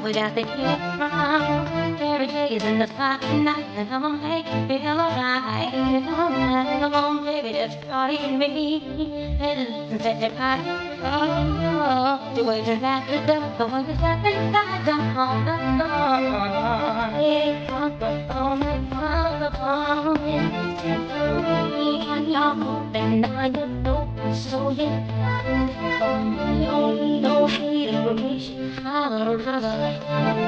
Without the kick from every day is in the spot night and I'm gonna make you feel alright. Come on, baby, destroy me. And set your body. Oh, the way you got the stuff, the way you got the inside, I'm on the floor. Hey, come on, come on, and you're moving on your toe, so yeah. No, no, no,